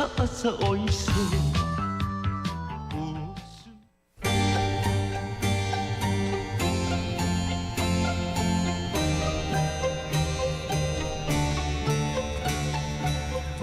어서 오이소.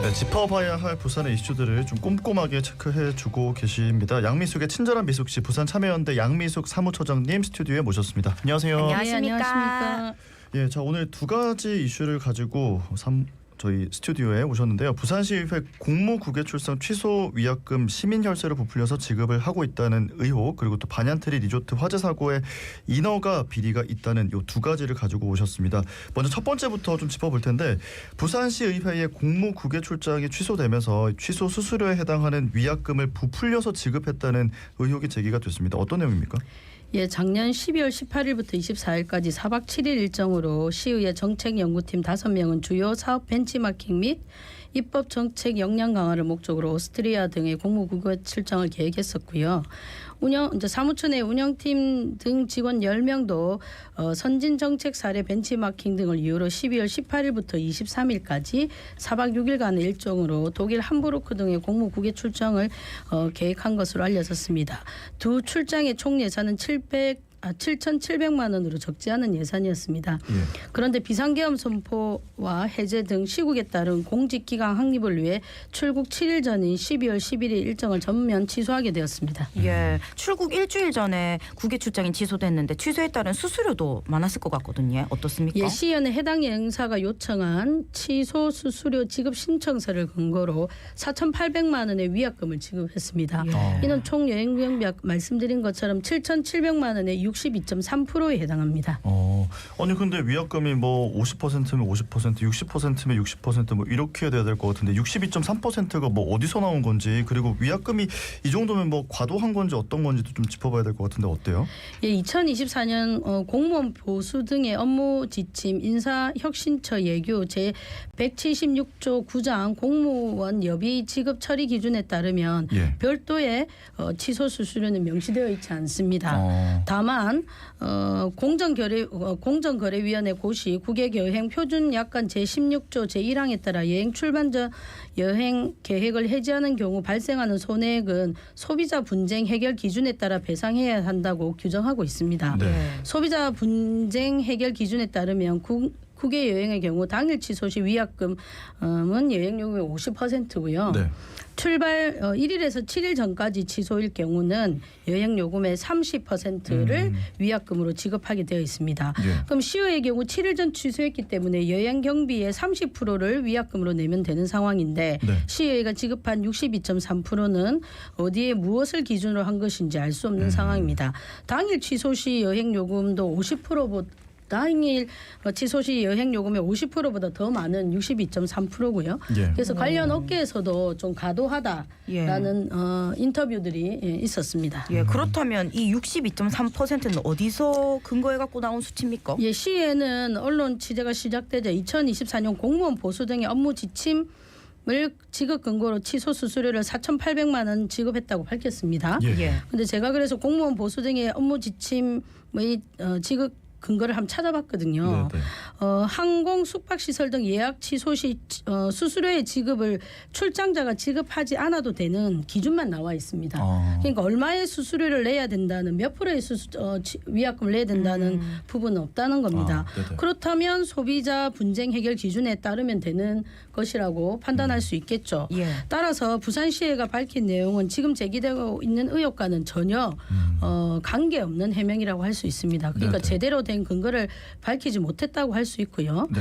네, 짚어봐야 할 부산의 이슈들을 좀 꼼꼼하게 체크해주고 계십니다. 양미숙의 친절한 미숙씨 부산참여연대 양미숙 사무처장님 스튜디오에 모셨습니다. 안녕하세요. 안녕하십니까. 예, 자 오늘 두 가지 이슈를 가지고 저희 스튜디오에 오셨는데요. 부산시의회 공무국외 출석 취소 위약금 시민혈세를 부풀려서 지급을 하고 있다는 의혹, 그리고 또 반얀트리 리조트 화재 사고에 인허가 비리가 있다는 이 두 가지를 가지고 오셨습니다. 먼저 첫 번째부터 좀 짚어볼 텐데, 부산시의회의 공무국외 출장이 취소되면서 취소 수수료에 해당하는 위약금을 부풀려서 지급했다는 의혹이 제기가 됐습니다. 어떤 내용입니까? 예, 작년 12월 18일부터 24일까지 4박 7일 일정으로 시의회 정책연구팀 5명은 주요 사업 벤치마킹 및 입법 정책 역량 강화를 목적으로 오스트리아 등의 공무국외 출장을 계획했었고요. 사무처 내 운영팀 등 직원 10명도 선진 정책 사례 벤치마킹 등을 이유로 12월 18일부터 23일까지 4박 6일간의 일정으로 독일 함부르크 등의 공무국외 출장을 계획한 것으로 알려졌습니다. 두 출장의 총 예산은 7,700만 원으로 적지 않은 예산이었습니다. 예. 그런데 비상계엄 선포와 해제 등 시국에 따른 공직기강 확립을 위해 출국 7일 전인 12월 11일 일정을 전면 취소하게 되었습니다. 예, 출국 일주일 전에 국외 출장이 취소됐는데 취소에 따른 수수료도 많았을 것 같거든요. 어떻습니까? 예, 시의회는 해당 여행사가 요청한 취소 수수료 지급 신청서를 근거로 4,800만 원의 위약금을 지급했습니다. 예. 이는 총 여행 경비 말씀드린 것처럼 7,700만 원의 62.3%에 해당합니다. 아니 근데 위약금이 뭐 50%면 50%, 60%면 60% 이렇게 돼야 될 것 같은데 62.3%가 뭐 어디서 나온 건지, 그리고 위약금이 이 정도면 뭐 과도한 건지 어떤 건지도 좀 짚어봐야 될 것 같은데 어때요? 예, 2024년 공무원 보수 등의 업무 지침 인사혁신처 예규 제 176조 9장 공무원 여비 지급 처리 기준에 따르면 예. 별도의 취소 수수료는 명시되어 있지 않습니다. 다만 공정거래위원회 고시 국외여행 표준약관 제16조 제1항에 따라 여행 출발 전 여행 계획을 해지하는 경우 발생하는 손해액은 소비자 분쟁 해결 기준에 따라 배상해야 한다고 규정하고 있습니다. 네. 소비자 분쟁 해결 기준에 따르면 국외 여행의 경우 당일 취소 시 위약금은 여행요금의 50%고요. 네. 출발 1일에서 7일 전까지 취소일 경우는 여행요금의 30%를 위약금으로 지급하게 되어 있습니다. 예. 그럼 시의회의 경우 7일 전 취소했기 때문에 여행 경비의 30%를 위약금으로 내면 되는 상황인데 네. 시의회가 지급한 62.3%는 어디에 무엇을 기준으로 한 것인지 알 수 없는 상황입니다. 당일 취소 시 여행요금도 50%보다 당일 취소 시 여행요금의 50%보다 더 많은 62.3%고요. 예. 그래서 관련 업계에서도 좀 과도하다라는 인터뷰들이 있었습니다. 예, 그렇다면 이 62.3%는 어디서 근거해 갖고 나온 수치입니까? 예, 시에는 언론 취재가 시작되자 2024년 공무원 보수 등의 업무 지침을 지급 근거로 취소 수수료를 4,800만 원 지급했다고 밝혔습니다. 예. 근데 제가 그래서 공무원 보수 등의 업무 지침의 지급 근거를 한번 찾아봤거든요. 네, 네. 항공 숙박시설 등 예약 취소 시 수수료의 지급을 출장자가 지급하지 않아도 되는 기준만 나와 있습니다. 그러니까 얼마의 수수료를 내야 된다는, 몇 프로의 위약금을 내야 된다는 부분은 없다는 겁니다. 그렇다면 소비자 분쟁 해결 기준에 따르면 되는 것이라고 판단할 수 있겠죠. 예. 따라서 부산시의회가 밝힌 내용은 지금 제기되고 있는 의혹과는 전혀 관계없는 해명이라고 할 수 있습니다. 그러니까 네네. 제대로 된 근거를 밝히지 못했다고 할 수 있고요. 네.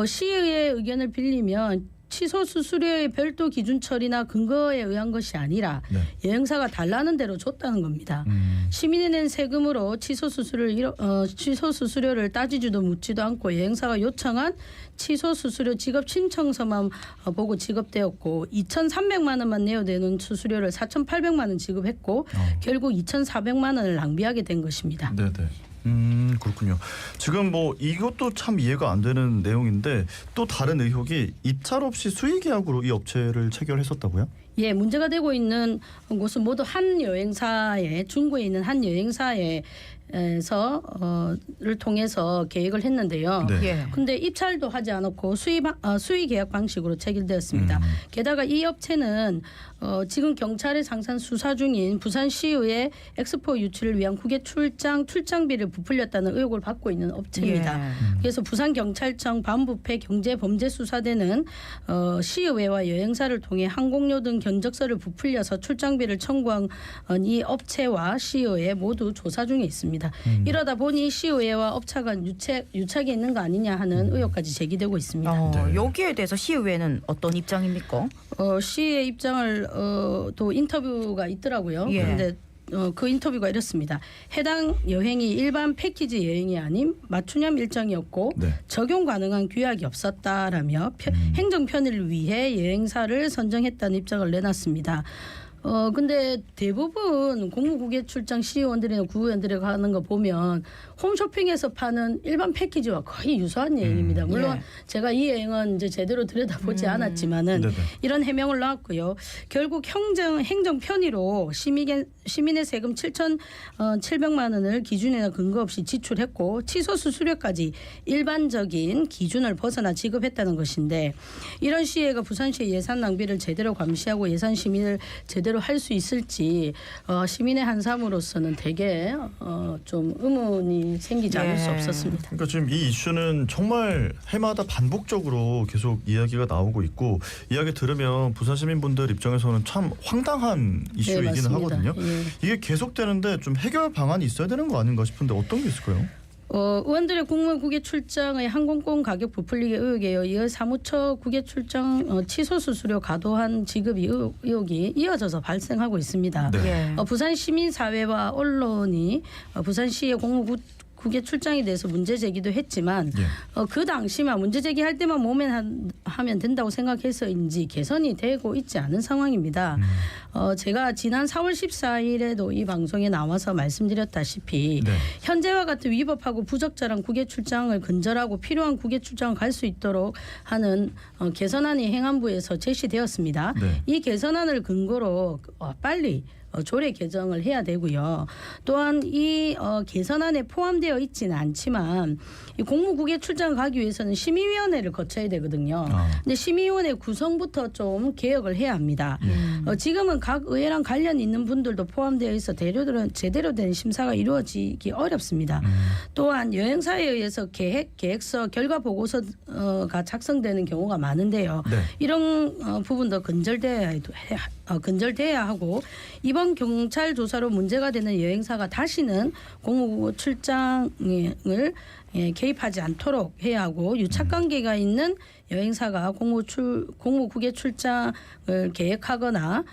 시의회의 의견을 빌리면 취소 수수료의 별도 기준 처리나 근거에 의한 것이 아니라 네. 여행사가 달라는 대로 줬다는 겁니다. 시민이 낸 세금으로 취소 수수료를 따지지도 묻지도 않고 여행사가 요청한 취소 수수료 지급 신청서만 보고 지급되었고 2,300만 원만 내야 되는 수수료를 4,800만 원 지급했고 결국 2,400만 원을 낭비하게 된 것입니다. 네네. 그렇군요. 지금 뭐 이것도 참 이해가 안 되는 내용인데 또 다른 의혹이 입찰 없이 수의 계약으로 이 업체를 체결했었다고요? 예, 문제가 되고 있는 곳은 모두 한 여행사에, 중구에 있는 한 여행사에 시의회에서를 통해서 계획을 했는데요. 네. 예. 근데 입찰도 하지 않았고 수의 계약 방식으로 체결되었습니다. 게다가 이 업체는 지금 경찰에 상산 수사 중인 부산시의회 엑스포 유치를 위한 국외 출장비를 부풀렸다는 의혹을 받고 있는 업체입니다. 예. 그래서 부산경찰청 반부패 경제범죄수사대는 시의회와 여행사를 통해 항공료 등 견적서를 부풀려서 출장비를 청구한 이 업체와 시의회 모두 조사 중에 있습니다. 이러다 보니 시의회와 업체 간 유착이 있는 거 아니냐 하는 의혹까지 제기되고 있습니다. 네. 여기에 대해서 시의회는 어떤 입장입니까? 시의 입장을 또 인터뷰가 있더라고요. 예. 그런데 그 인터뷰가 이렇습니다. 해당 여행이 일반 패키지 여행이 아닌 맞춤형 일정이었고 네. 적용 가능한 규약이 없었다라며 행정 편의를 위해 여행사를 선정했다는 입장을 내놨습니다. 근데 대부분 공무국외 출장 시의원들이나 구의원들이 가는 거 보면 홈쇼핑에서 파는 일반 패키지와 거의 유사한 여행입니다. 물론 예. 제가 이 여행은 이제 제대로 들여다보지 않았지만은 네네. 이런 해명을 나왔고요. 결국 행정 편의로 시민의 세금 7,700만 원을 기준이나 근거 없이 지출했고 취소 수수료까지 일반적인 기준을 벗어나 지급했다는 것인데 이런 시혜가 부산시의 예산 낭비를 제대로 감시하고 예산 시민을 제대로 할 수 있을지 시민의 한 사람으로서는 되게 좀 의문이 생기지 않을 수 예. 없었습니다. 그러니까 지금 이 이슈는 정말 해마다 반복적으로 계속 이야기가 나오고 있고 이야기 들으면 부산 시민분들 입장에서는 참 황당한 이슈이기는 맞습니다. 하거든요. 예. 이게 계속되는데 좀 해결 방안이 있어야 되는 거 아닌가 싶은데 어떤 게 있을까요? 의원들의 공무원 국외 출장의 항공권 가격 부풀리기 의혹에 이어 사무처 국외 출장 취소 수수료 과도한 지급 의혹이 이어져서 발생하고 있습니다. 네. 예. 부산 시민사회와 언론이 부산시의 국외 출장에 대해서 문제 제기도 했지만 예. 그 당시만 문제 제기할 때만 모면하면 된다고 생각해서인지 개선이 되고 있지 않은 상황입니다. 제가 지난 4월 14일에도 이 방송에 나와서 말씀드렸다시피 네. 현재와 같은 위법하고 부적절한 국외 출장을 근절하고 필요한 국외 출장을 갈 수 있도록 하는 개선안이 행안부에서 제시되었습니다. 네. 이 개선안을 근거로 빨리 조례 개정을 해야 되고요. 또한 이 개선안에 포함되어 있지는 않지만 이 공무국외 출장 가기 위해서는 심의위원회를 거쳐야 되거든요. 근데 심의위원회 구성부터 좀 개혁을 해야 합니다. 지금은 각 의회랑 관련 있는 분들도 포함되어 있어 제대로 된 심사가 이루어지기 어렵습니다. 또한 여행사에 의해서 계획서, 결과 보고서가 작성되는 경우가 많은데요. 네. 이런 부분도 근절돼야 하고 이번 경찰 조사로 문제가 되는 여행사가 다시는 공무 출장을 개입하지 않도록 해야 하고 유착 관계가 있는 여행사가 공무 국외 출장을 계획하거나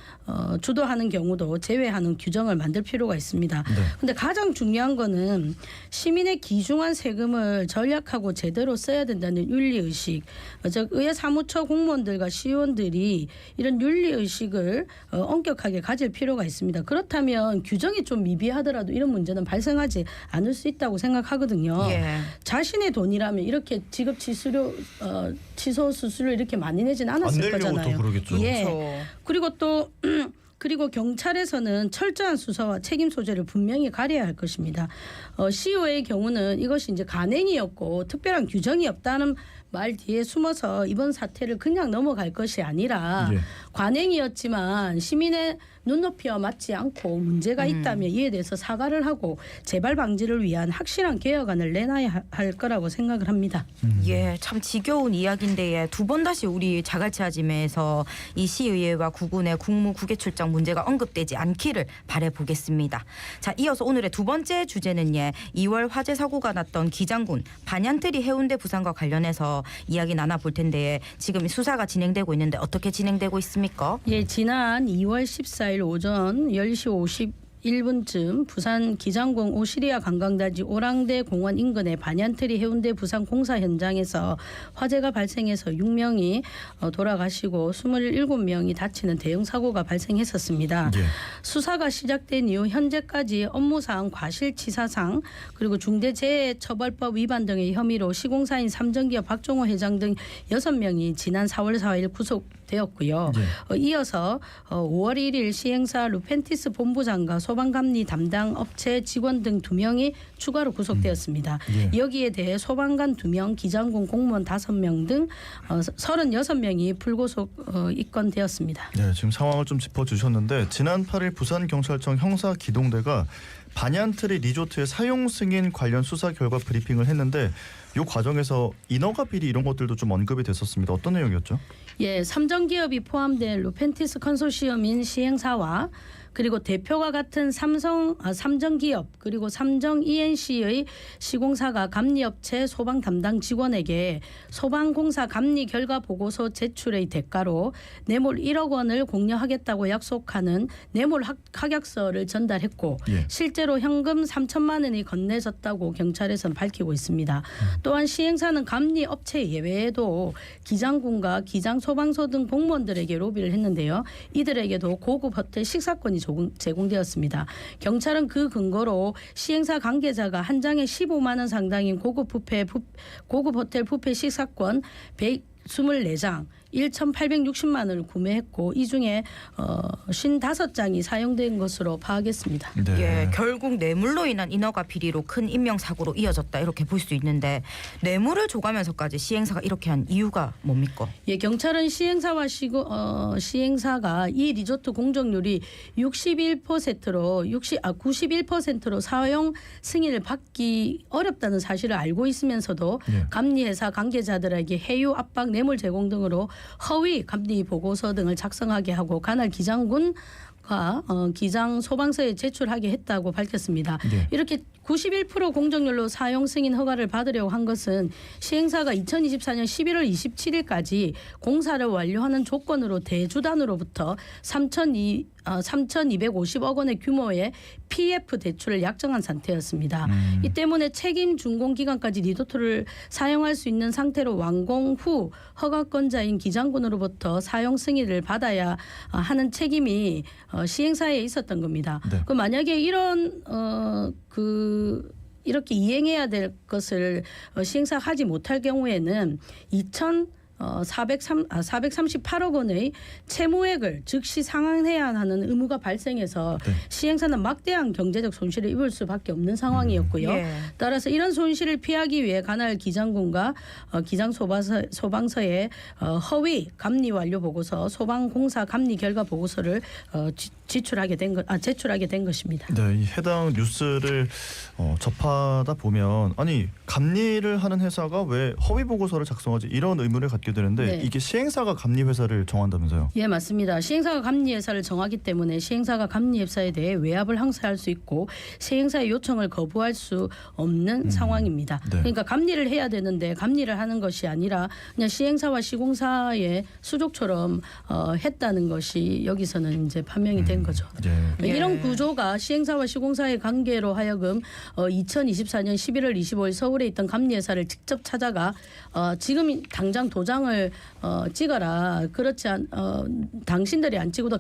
주도하는 경우도 제외하는 규정을 만들 필요가 있습니다. 그런데 가장 중요한 거는 시민의 귀중한 세금을 전략하고 제대로 써야 된다는 윤리의식, 즉 의회 사무처 공무원들과 시의원들이 이런 윤리의식을 엄격하게 가질 필요가 있습니다. 그렇다면 규정이 좀 미비하더라도 이런 문제는 발생하지 않을 수 있다고 생각하거든요. 예. 자신의 돈이라면 이렇게 지급 취소 수수료 이렇게 많이 내지는 안 않았을 내려고 거잖아요. 또 그러겠죠. 예. 그렇죠. 그리고 또 그리고 경찰에서는 철저한 수사와 책임 소재를 분명히 가려야 할 것입니다. 시의회의 경우는 이것이 이제 간행이었고 특별한 규정이 없다는 말 뒤에 숨어서 이번 사태를 그냥 넘어갈 것이 아니라 예. 관행이었지만 시민의 눈높이와 맞지 않고 문제가 있다면 이에 대해서 사과를 하고 재발 방지를 위한 확실한 개혁안을 내놔야 할 거라고 생각을 합니다. 예, 참 지겨운 이야기인데 두 번 다시 우리 자갈치 아짐에서 이 시의회와 구군의 국무 국외 출장 문제가 언급되지 않기를 바라보겠습니다. 자, 이어서 오늘의 두 번째 주제는 2월 화재 사고가 났던 기장군 반얀트리 해운대 부산과 관련해서 이야기 나눠볼 텐데 지금 수사가 진행되고 있는데 어떻게 진행되고 있습니까? 예, 지난 2월 14일 오전 10시 51분쯤 부산 기장군 오시리아 관광단지 오랑대 공원 인근의 반얀트리 해운대 부산 공사 현장에서 화재가 발생해서 6명이 돌아가시고 27명이 다치는 대형 사고가 발생했었습니다. 예. 수사가 시작된 이후 현재까지 업무상 과실치사상 그리고 중대재해처벌법 위반 등의 혐의로 시공사인 삼정기업 박종호 회장 등 6명이 지난 4월 4일 구속됐습니다. 구속되었고요. 이어서 5월 1일 시행사 루펜티스 본부장과 소방감리 담당 업체 직원 등 2명이 추가로 구속되었습니다. 여기에 대해 소방관 2명, 기장군 공무원 5명 등 36명이 불구속 입건되었습니다. 네, 지금 상황을 좀 짚어주셨는데 지난 8일 부산경찰청 형사기동대가 반얀트리 리조트의 사용 승인 관련 수사 결과 브리핑을 했는데 이 과정에서 인허가 비리 이런 것들도 좀 언급이 됐었습니다. 어떤 내용이었죠? 예, 삼정기업이 포함된 루펜티스 컨소시엄인 시행사와 그리고 대표가 같은 삼정기업 그리고 삼정 ENC의 시공사가 감리업체 소방 담당 직원에게 소방공사 감리 결과 보고서 제출의 대가로 뇌물 1억 원을 공여하겠다고 약속하는 뇌물 확약서를 전달했고 실제로 현금 3천만 원이 건네졌다고 경찰에서는 밝히고 있습니다. 또한 시행사는 감리업체 예외에도 기장군과 기장소방서 등 공무원들에게 로비를 했는데요. 이들에게도 고급 호텔 식사권이 제공되었습니다. 경찰은 그 근거로 시행사 관계자가 한 장에 15만 원 상당인 고급 호텔 뷔페 식사권 124장 1,860만 원을 구매했고 이 중에 55장이 사용된 것으로 파악했습니다. 네. 예, 결국 뇌물로 인한 인허가 비리로 큰 인명사고로 이어졌다 이렇게 볼 수 있는데 뇌물을 줘가면서까지 시행사가 이렇게 한 이유가 뭡니까? 예, 경찰은 시행사와 시행사가 이 리조트 공정률이 91%로 사용 승인을 받기 어렵다는 사실을 알고 있으면서도 감리회사 관계자들에게 해유 압박 뇌물 제공 등으로 허위 감리 보고서 등을 작성하게 하고 관할 기장군과 기장 소방서에 제출하게 했다고 밝혔습니다. 이렇게 91% 공정률로 사용 승인 허가를 받으려고 한 것은 시행사가 2024년 11월 27일까지 공사를 완료하는 조건으로 대주단으로부터 3,250억 원의 규모의 PF 대출을 약정한 상태였습니다. 이 때문에 책임 준공 기간까지 리조트를 사용할 수 있는 상태로 완공 후 허가권자인 기장군으로부터 사용 승인을 받아야 하는 책임이 시행사에 있었던 겁니다. 그 만약에 이런 이렇게 이행해야 될 것을 시행사가 하지 못할 경우에는 438억 원의 채무액을 즉시 상환해야 하는 의무가 발생해서 시행사는 막대한 경제적 손실을 입을 수밖에 없는 상황이었고요. 따라서 이런 손실을 피하기 위해 관할 기장군과 기장소방서에 허위 감리 완료 보고서, 소방공사 감리 결과 보고서를 제출하게 된 것입니다. 네, 이 해당 뉴스를 접하다 보면 아니 감리를 하는 회사가 왜 허위 보고서를 작성하지 이런 의문을 갖게 되는데 이게 시행사가 감리 회사를 정한다면서요? 예, 맞습니다. 시행사가 감리 회사를 정하기 때문에 시행사가 감리 회사에 대해 외압을 행사할 수 있고 시행사의 요청을 거부할 수 없는 상황입니다. 그러니까 감리를 해야 되는데 감리를 하는 것이 아니라 그냥 시행사와 시공사의 수족처럼 했다는 것이 여기서는 이제 판명이 된 거죠. 이런 구조가 시행사와 시공사의 관계로 하여금 2024년 11월 25일 서울에 있던 감리회사를 직접 찾아가 지금 당장 도장을 찍어라. 그렇지 당신들이 안 찍어도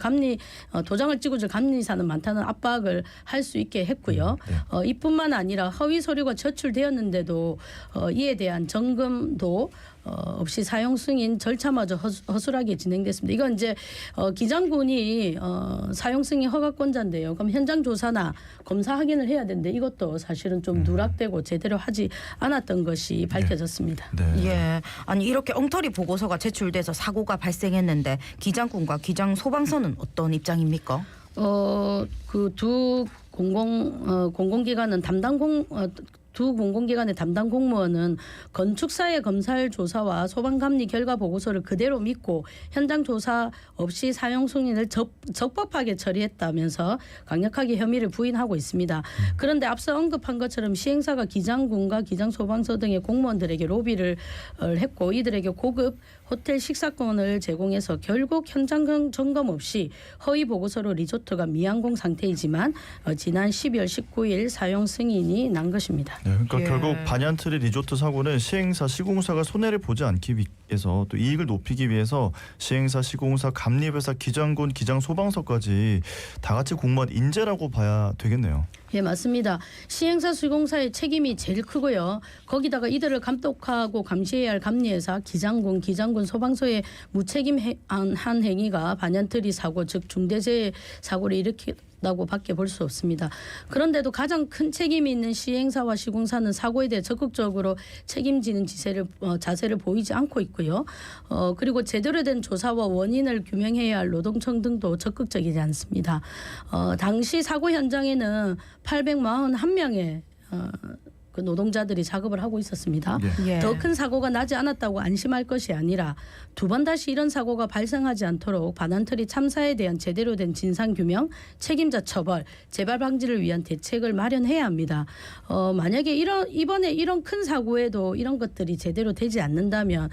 도장을 찍어줄 감리사는 많다는 압박을 할 수 있게 했고요. 이뿐만 아니라 허위 서류가 제출되었는데도 이에 대한 점검도 없이 사용 승인 절차마저 허술하게 진행됐습니다. 이건 이제 기장군이 사용 승인 허가권자인데요. 그럼 현장 조사나 검사 확인을 해야 되는데 이것도 사실은 좀 누락되고 제대로 하지 않았던 것이 밝혀졌습니다. 예, 아니 이렇게 엉터리 보고서가 제출돼서 사고가 발생했는데 기장군과 기장 소방서는 어떤 입장입니까? 그 두 공공기관은 두 공공기관의 담당 공무원은 건축사의 검찰 조사와 소방감리 결과 보고서를 그대로 믿고 현장 조사 없이 사용 승인을 적법하게 처리했다면서 강력하게 혐의를 부인하고 있습니다. 그런데 앞서 언급한 것처럼 시행사가 기장군과 기장소방서 등의 공무원들에게 로비를 했고 이들에게 고급 호텔 식사권을 제공해서 결국 현장 점검 없이 허위 보고서로 리조트가 미완공 상태이지만 지난 12월 19일 사용 승인이 난 것입니다. 네, 그러니까 결국 반얀트리 리조트 사고는 시행사, 시공사가 손해를 보지 않기 에서 또 이익을 높이기 위해서 시행사, 시공사, 감리회사, 기장군, 기장소방서까지 다 같이 공무원 인재라고 봐야 되겠네요. 예, 맞습니다. 시행사, 시공사의 책임이 제일 크고요. 거기다가 이들을 감독하고 감시해야 할 감리회사, 기장군 소방서의 무책임한 행위가 반얀트리 사고, 즉 중대재해 사고를 일으켰다고 밖에 볼 수 없습니다. 그런데도 가장 큰 책임이 있는 시행사와 시공사는 사고에 대해 적극적으로 책임지는 자세를 보이지 않고 있고요. 그리고 제대로 된 조사와 원인을 규명해야 할 노동청 등도 적극적이지 않습니다. 당시 사고 현장에는 841명의 그 노동자들이 작업을 하고 있었습니다. 예. 더 큰 사고가 나지 않았다고 안심할 것이 아니라 두 번 다시 이런 사고가 발생하지 않도록 반환트리 참사에 대한 제대로 된 진상규명, 책임자 처벌, 재발 방지를 위한 대책을 마련해야 합니다. 만약에 이번에 이런 큰 사고에도 이런 것들이 제대로 되지 않는다면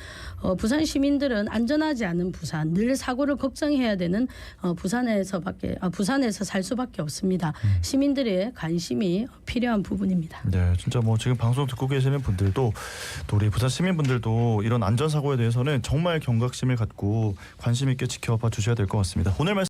부산 시민들은 안전하지 않은 부산, 늘 사고를 걱정해야 되는 부산에서 살 수밖에 없습니다. 시민들의 관심이 필요한 부분입니다. 네, 진짜 뭐 지금 방송 듣고 계시는 분들도 또 우리 부산 시민분들도 이런 안전사고에 대해서는 정말 경각심을 갖고 관심 있게 지켜봐 주셔야 될 것 같습니다. 오늘 말씀